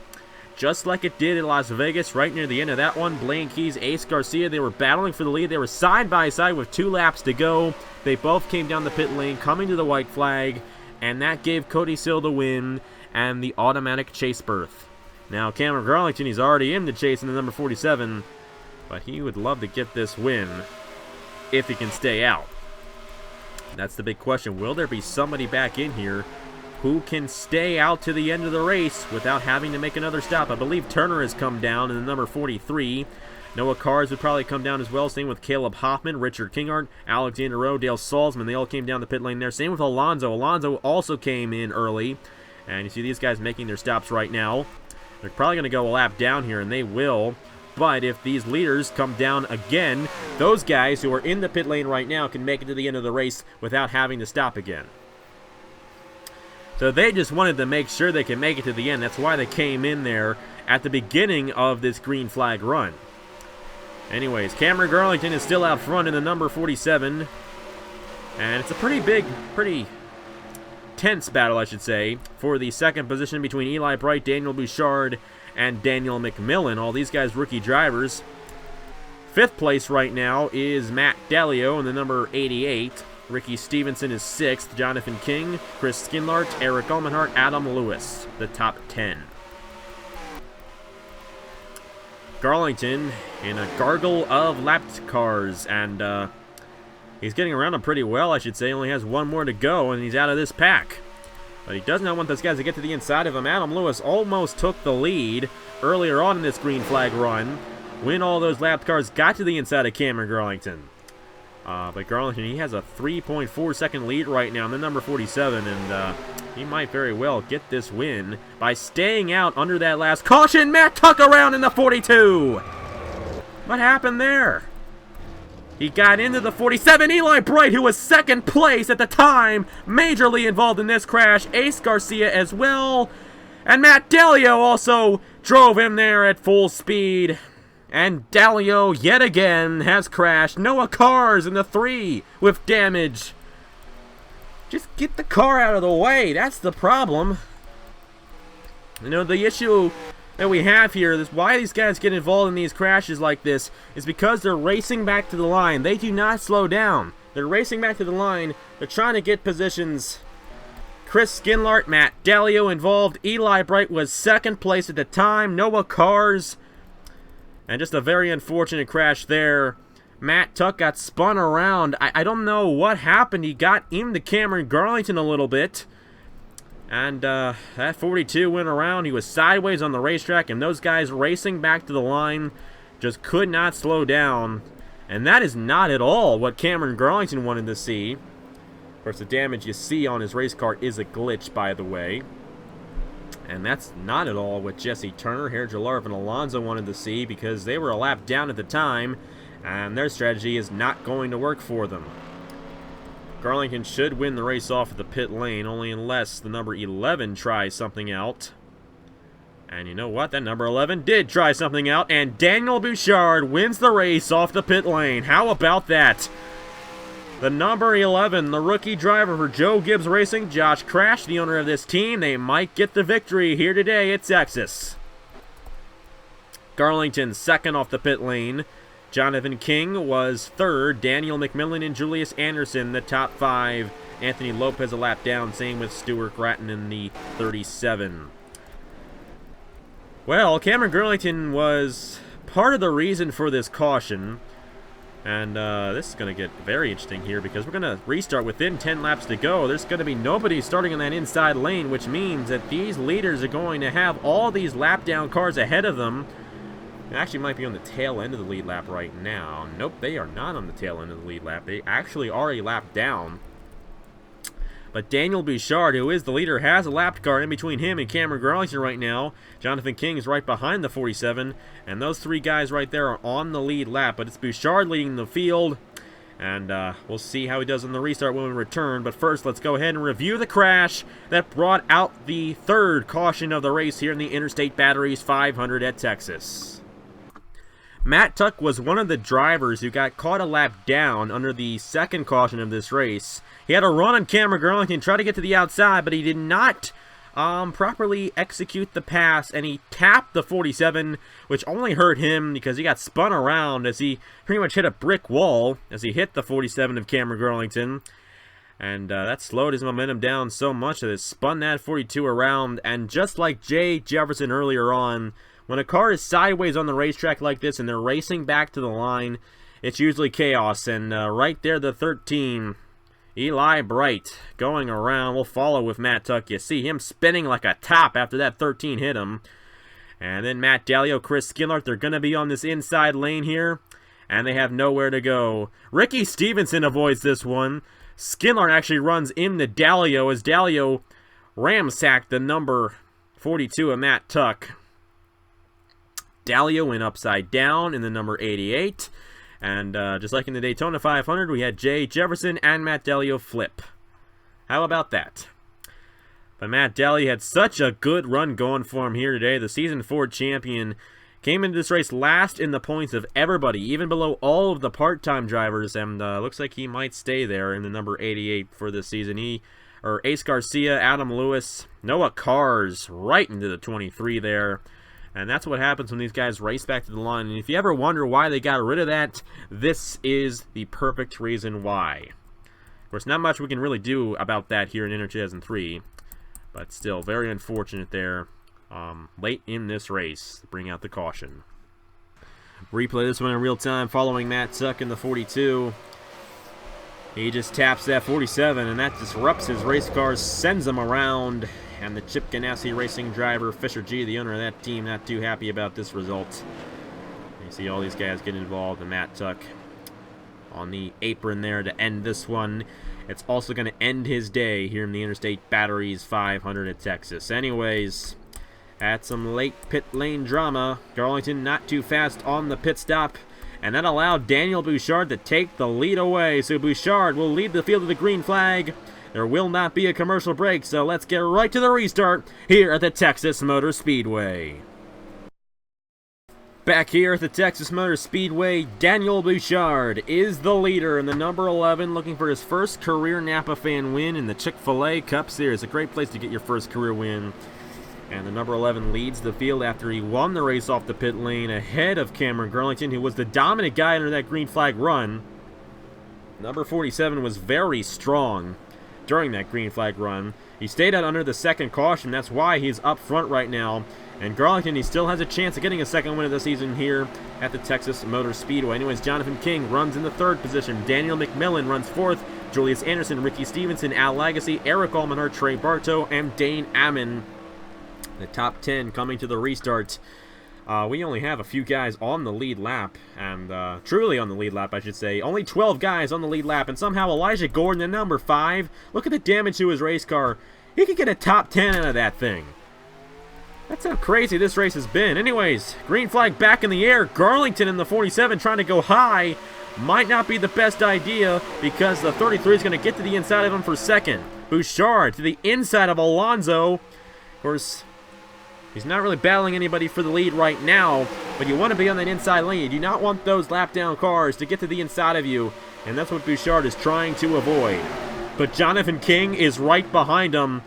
Just like it did in Las Vegas, right near the end of that one, Blaine Keys, Ace Garcia, they were battling for the lead. They were side by side with 2 laps to go. They both came down the pit lane, coming to the white flag, and that gave Cody Sill the win and the automatic chase berth. Now, Cameron Garlington, he's already in the chase in the number 47, but he would love to get this win if he can stay out. That's the big question. Will there be somebody back in here who can stay out to the end of the race without having to make another stop? I believe Turner has come down in the number 43. Noah Cars would probably come down as well. Same with Caleb Hoffman, Richard Kingart, Alexander Rowe, Dale Salzman. They all came down the pit lane there. Same with Alonso. Alonso also came in early. And you see these guys making their stops right now. They're probably going to go a lap down here, and they will. But if these leaders come down again, those guys who are in the pit lane right now can make it to the end of the race without having to stop again. So they just wanted to make sure they can make it to the end. That's why they came in there at the beginning of this green flag run. Anyways, Cameron Garlington is still out front in the number 47. And it's a pretty tense battle, I should say, for the second position between Eli Bright, Daniel Bouchard, and Daniel McMillan. All these guys rookie drivers. 5th place right now is Matt Delio in the number 88. Ricky Stevenson is 6th. Jonathan King, Chris Skinlart, Eric Ulmenhart, Adam Lewis, the top 10. Garlington in a gargle of lapped cars, and he's getting around them pretty well, I should say. He only has one more to go, and he's out of this pack. But he does not want those guys to get to the inside of him. Adam Lewis almost took the lead earlier on in this green flag run when all those lapped cars got to the inside of Cameron Garlington. But Garlington, he has a 3.4 second lead right now in the number 47, and he might very well get this win by staying out under that last caution. Matt Tuck around in the 42. What happened there? He got into the 47. Eli Bright, who was 2nd place at the time, majorly involved in this crash. Ace Garcia as well. And Matt Delio also drove in there at full speed. And Delio, yet again, has crashed. Noah Cars in the 3 with damage. Just get the car out of the way. That's the problem. The issue that we have here is why these guys get involved in these crashes like this is because they're racing back to the line. They do not slow down. They're racing back to the line. They're trying to get positions. Chris Skinlart, Matt Delio involved. Eli Bright was 2nd place at the time. Noah Cars. And just a very unfortunate crash there. Matt Tuck got spun around. I don't know what happened. He got into Cameron Garlington a little bit. And that 42 went around. He was sideways on the racetrack, and those guys racing back to the line just could not slow down. And that is not at all what Cameron Garlington wanted to see. Of course, the damage you see on his race car is a glitch, by the way. And that's not at all what Jesse Turner, Harry Jallarv, and Alonso wanted to see, because they were a lap down at the time, and their strategy is not going to work for them. Garlington should win the race off at the pit lane, only unless the number 11 tries something out. And you know what? That number 11 did try something out, and Daniel Bouchard wins the race off the pit lane. How about that? The number 11, the rookie driver for Joe Gibbs Racing, Josh Crash, the owner of this team, they might get the victory here today at Texas. Garlington second off the pit lane. Jonathan King was third. Daniel McMillan and Julius Anderson, the top 5. Anthony Lopez a lap down. Same with Stuart Gratton in the 37. Well, Cameron Garlington was part of the reason for this caution. And this is going to get very interesting here, because we're going to restart within 10 laps to go. There's going to be nobody starting in that inside lane, which means that these leaders are going to have all these lap down cars ahead of them. They actually might be on the tail end of the lead lap right now. Nope, they are not on the tail end of the lead lap. They actually are a lap down. But Daniel Bouchard, who is the leader, has a lapped car in between him and Cameron Garlington right now. Jonathan King is right behind the 47, and those 3 guys right there are on the lead lap. But it's Bouchard leading the field, and we'll see how he does on the restart when we return. But first, let's go ahead and review the crash that brought out the 3rd caution of the race here in the Interstate Batteries 500 at Texas. Matt Tuck was one of the drivers who got caught a lap down under the 2nd caution of this race. He had a run on Cameron Garlington, tried to get to the outside, but he did not properly execute the pass, and he tapped the 47, which only hurt him because he got spun around as he pretty much hit a brick wall as he hit the 47 of Cameron Garlington. And that slowed his momentum down so much that it spun that 42 around, and just like Jay Jefferson earlier on, when a car is sideways on the racetrack like this and they're racing back to the line, it's usually chaos. And right there, the 13, Eli Bright, going around. We'll follow with Matt Tuck. You see him spinning like a top after that 13 hit him. And then Matt Dalio, Chris Skillart, they're going to be on this inside lane here, and they have nowhere to go. Ricky Stevenson avoids this one. Skillart actually runs into Dalio as Dalio ramsacked the number 42 of Matt Tuck. Dalio went upside down in the number 88. And just like in the Daytona 500, we had Jay Jefferson and Matt Dalio flip. How about that? But Matt Dalio had such a good run going for him here today. The Season 4 champion came into this race last in the points of everybody, even below all of the part-time drivers. And looks like he might stay there in the number 88 for this season. Ace Garcia, Adam Lewis, Noah Cars right into the 23 there. And that's what happens when these guys race back to the line. And if you ever wonder why they got rid of that, this is the perfect reason why. Of course, not much we can really do about that here in Inter 2003. But still, very unfortunate there late in this race to bring out the caution. Replay this one in real time following Matt Tuck in the 42. He just taps that 47, and that disrupts his race cars, sends them around. And the Chip Ganassi Racing driver, Fisher G, the owner of that team, not too happy about this result. You see all these guys get involved, and Matt Tuck on the apron there to end this one. It's also going to end his day here in the Interstate Batteries 500 at Texas. Anyways, had some late pit lane drama. Garlington not too fast on the pit stop, and that allowed Daniel Bouchard to take the lead away. So Bouchard will lead the field of the green flag. There will not be a commercial break, so let's get right to the restart here at the Texas Motor Speedway. Back here at the Texas Motor Speedway, Daniel Bouchard is the leader in the number 11, looking for his first career Napa fan win in the Chick-fil-A Cup Series. A great place to get your first career win. And the number 11 leads the field after he won the race off the pit lane ahead of Cameron Garlington, who was the dominant guy under that green flag run. Number 47 was very strong during that green flag run. He stayed out under the 2nd caution. That's why he's up front right now. And Garlington, he still has a chance of getting a 2nd win of the season here at the Texas Motor Speedway. Anyways, Jonathan King runs in the 3rd position. Daniel McMillan runs 4th. Julius Anderson, Ricky Stevenson, Al Lagasse, Eric Almenhart, Trey Bartow, and Dane Ammon. The top 10 coming to the restart We only have a few guys on the lead lap, and truly on the lead lap, I should say. Only 12 guys on the lead lap, and somehow Elijah Gordon, the number 5, look at the damage to his race car. He could get a top 10 out of that thing. That's how crazy this race has been. Anyways, green flag back in the air. Garlington in the 47 trying to go high. Might not be the best idea because the 33 is going to get to the inside of him for second. Bouchard to the inside of Alonso. Of course, he's not really battling anybody for the lead right now, but you want to be on that inside lane. You do not want those lap down cars to get to the inside of you, and that's what Bouchard is trying to avoid. But Jonathan King is right behind him,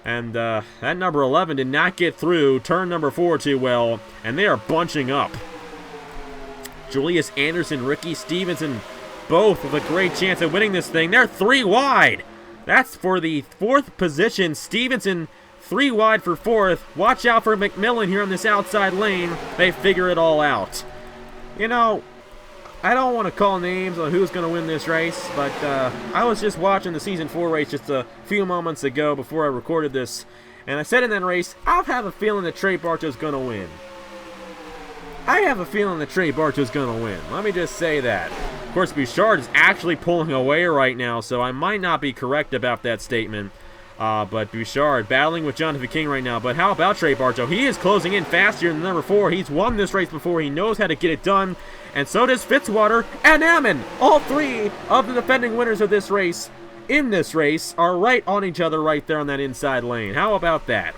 and that number 11 did not get through turn number 4 too well, and they are bunching up. Julius Anderson, Ricky Stevenson, both with a great chance of winning this thing. They're 3 wide. That's for the 4th position. Stevenson 3 wide for 4th. Watch out for McMillan here on this outside lane. They figure it all out. You know, I don't want to call names on who's going to win this race, but I was just watching the Season 4 race just a few moments ago before I recorded this, and I said in that race, I have a feeling that Trey Bartow's going to win. I have a feeling that Trey Bartow's going to win. Let me just say that. Of course, Bouchard is actually pulling away right now, so I might not be correct about that statement. But Bouchard battling with Jonathan King right now. But how about Trey Bartow? He is closing in faster than number 4. He's won this race before. He knows how to get it done. And so does Fitzwater and Ammon. All 3 of the defending winners of this race, in this race, are right on each other right there on that inside lane. How about that?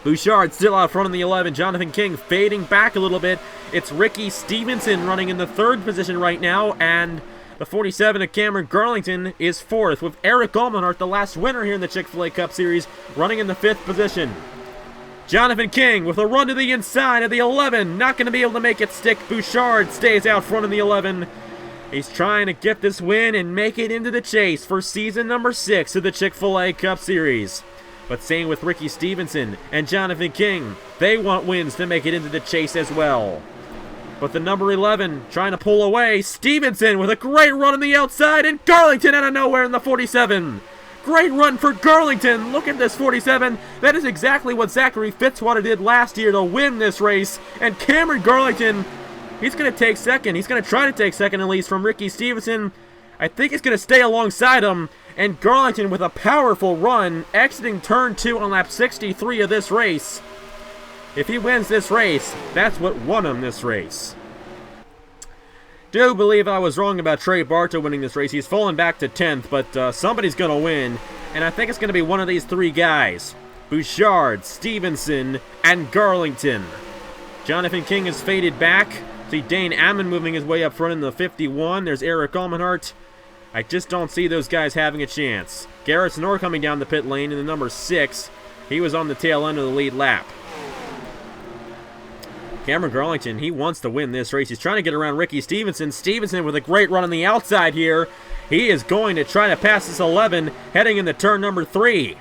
Bouchard still out front in the 11. Jonathan King fading back a little bit. It's Ricky Stevenson running in the 3rd position right now. And the 47 of Cameron Garlington is 4th, with Eric Almenhart, the last winner here in the Chick-fil-A Cup Series, running in the 5th position. Jonathan King with a run to the inside of the 11. Not going to be able to make it stick. Bouchard stays out front in the 11. He's trying to get this win and make it into the chase for season number 6 of the Chick-fil-A Cup Series. But same with Ricky Stevenson and Jonathan King. They want wins to make it into the chase as well. But the number 11 trying to pull away. Stevenson with a great run on the outside, and Garlington out of nowhere in the 47. Great run for Garlington. Look at this 47. That is exactly what Zachary Fitzwater did last year to win this race. And Cameron Garlington, he's going to take second. He's going to try to take second at least from Ricky Stevenson. I think he's going to stay alongside him. And Garlington with a powerful run, exiting turn 2 on lap 63 of this race. If he wins this race, that's what won him this race. Do believe I was wrong about Trey Bartow winning this race. He's fallen back to 10th, but somebody's going to win. And I think it's going to be one of these 3 guys. Bouchard, Stevenson, and Garlington. Jonathan King is faded back. See Dane Ammon moving his way up front in the 51. There's Eric Almenhart. I just don't see those guys having a chance. Garrett Snow coming down the pit lane in the number 6. He was on the tail end of the lead lap. Cameron Garlington, he wants to win this race. He's trying to get around Ricky Stevenson. Stevenson with a great run on the outside here. He is going to try to pass this 11, heading into turn number 3.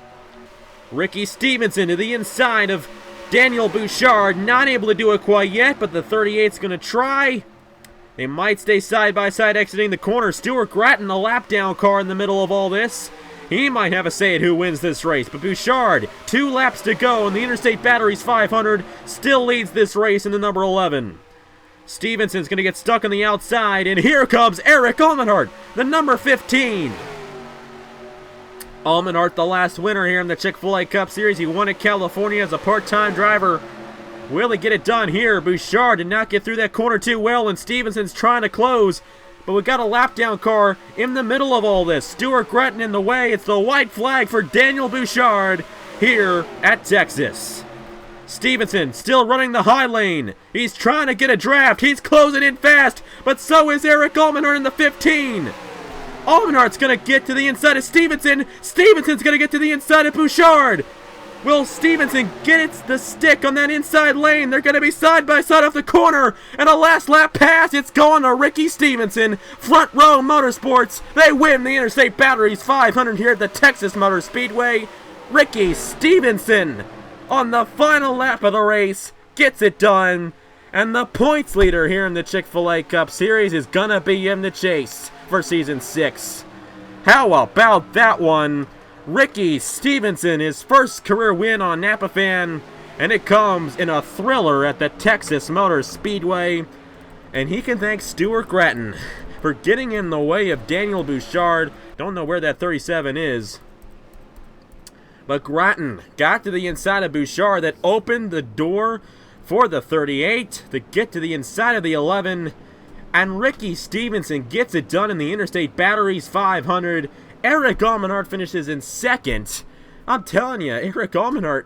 Ricky Stevenson to the inside of Daniel Bouchard. Not able to do it quite yet, but the 38's going to try. They might stay side by side exiting the corner. Stuart Gratton, the lap down car in the middle of all this. He might have a say at who wins this race. But Bouchard, 2 laps to go, and the Interstate Batteries 500 still leads this race in the number 11. Stevenson's going to get stuck on the outside, and here comes Eric Almenhart, the number 15. Almenhart, the last winner here in the Chick-fil-A Cup Series. He won at California as a part-time driver. Will he get it done here? Bouchard did not get through that corner too well, and Stevenson's trying to close. But we got a lap down car in the middle of all this. Stuart Gratton in the way. It's the white flag for Daniel Bouchard here at Texas. Stevenson still running the high lane. He's trying to get a draft. He's closing in fast, but so is Eric Almenhart in the 15. Almenhart's going to get to the inside of Stevenson. Stevenson's going to get to the inside of Bouchard. Will Stevenson get the stick on that inside lane? They're going to be side by side off the corner. And a last lap pass. It's going to Ricky Stevenson. Front Row Motorsports. They win the Interstate Batteries 500 here at the Texas Motor Speedway. Ricky Stevenson on the final lap of the race gets it done. And the points leader here in the Chick-fil-A Cup Series is going to be in the chase for Season 6. How about that one? Ricky Stevenson, his first career win on Napa Fan. And it comes in a thriller at the Texas Motor Speedway. And he can thank Stuart Gratton for getting in the way of Daniel Bouchard. Don't know where that 37 is. But Gratton got to the inside of Bouchard. That opened the door for the 38 to get to the inside of the 11. And Ricky Stevenson gets it done in the Interstate Batteries 500. Eric Almenart finishes in second. I'm telling you, Eric Almenart,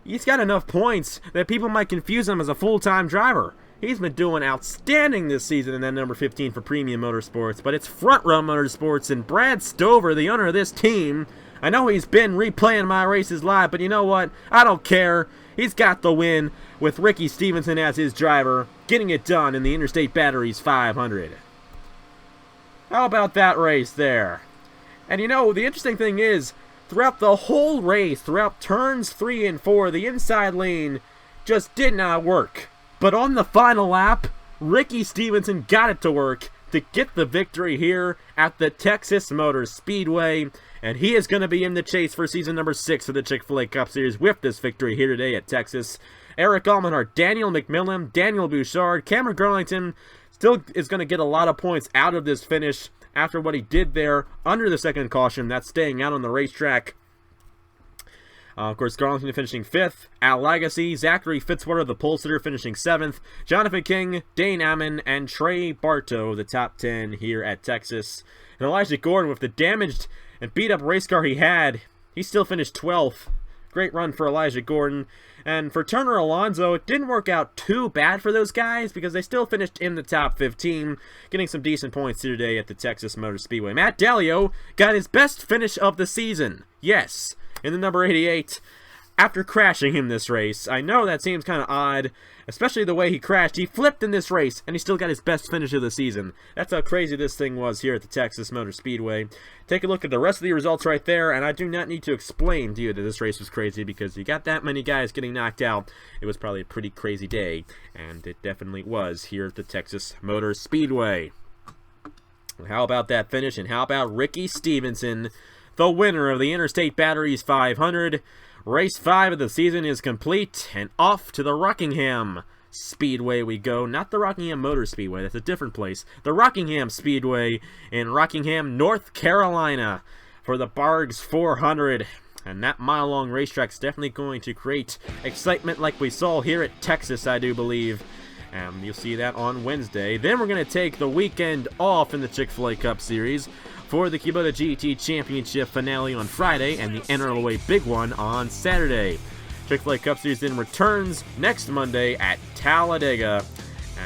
he's got enough points that people might confuse him as a full-time driver. He's been doing outstanding this season in that number 15 for Premium Motorsports, but it's Front Row Motorsports, and Brad Stover, the owner of this team, I know he's been replaying my races live, but you know what? I don't care. He's got the win with Ricky Stevenson as his driver, getting it done in the Interstate Batteries 500. How about that race there? And you know, the interesting thing is, throughout the whole race, throughout turns 3 and 4, the inside lane just did not work. But on the final lap, Ricky Stevenson got it to work to get the victory here at the Texas Motor Speedway. And he is going to be in the chase for season number 6 of the Chick-fil-A Cup Series with this victory here today at Texas. Eric Almenart, Daniel McMillan, Daniel Bouchard, Cameron Garlington still is going to get a lot of points out of this finish after what he did there under the second caution. That's staying out on the racetrack. Of course, Garlington finishing 5th, Al Lagasse, Zachary Fitzwater, the pole sitter, finishing 7th, Jonathan King, Dane Ammon, and Trey Bartow, the top 10 here at Texas. And Elijah Gordon, with the damaged and beat-up race car he had, he still finished 12th. Great run for Elijah Gordon. And for Turner Alonso, it didn't work out too bad for those guys because they still finished in the top 15, getting some decent points here today at the Texas Motor Speedway. Matt Delio got his best finish of the season. Yes, in the number 88, after crashing in this race. I know that seems kind of odd, especially the way he crashed. He flipped in this race, and he still got his best finish of the season. That's how crazy this thing was here at the Texas Motor Speedway. Take a look at the rest of the results right there, and I do not need to explain to you that this race was crazy because you got that many guys getting knocked out. It was probably a pretty crazy day, and it definitely was here at the Texas Motor Speedway. How about that finish, and how about Ricky Stevenson, the winner of the Interstate Batteries 500. Race 5 of the season is complete, and off to the Rockingham Speedway we go. Not the Rockingham Motor Speedway, that's a different place. The Rockingham Speedway in Rockingham, North Carolina for the Bargs 400. And that mile-long racetrack is definitely going to create excitement like we saw here at Texas, I do believe. And you'll see that on Wednesday. Then we're going to take the weekend off in the Chick-fil-A Cup Series for the Kubota GT Championship finale on Friday and the NRLOA Big One on Saturday. Chick-fil-A Cup Series then returns next Monday at Talladega,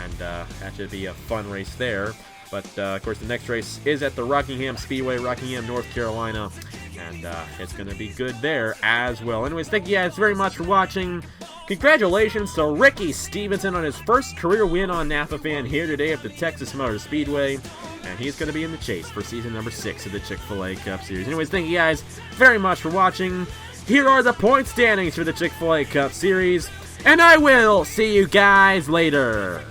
and that should be a fun race there. But, of course, the next race is at the Rockingham Speedway, Rockingham, North Carolina, and it's going to be good there as well. Anyways, thank you guys very much for watching. Congratulations to Ricky Stevenson on his first career win on Napa Fan here today at the Texas Motor Speedway. And he's going to be in the chase for season number 6 of the Chick-fil-A Cup Series. Anyways, thank you guys very much for watching. Here are the point standings for the Chick-fil-A Cup Series. And I will see you guys later.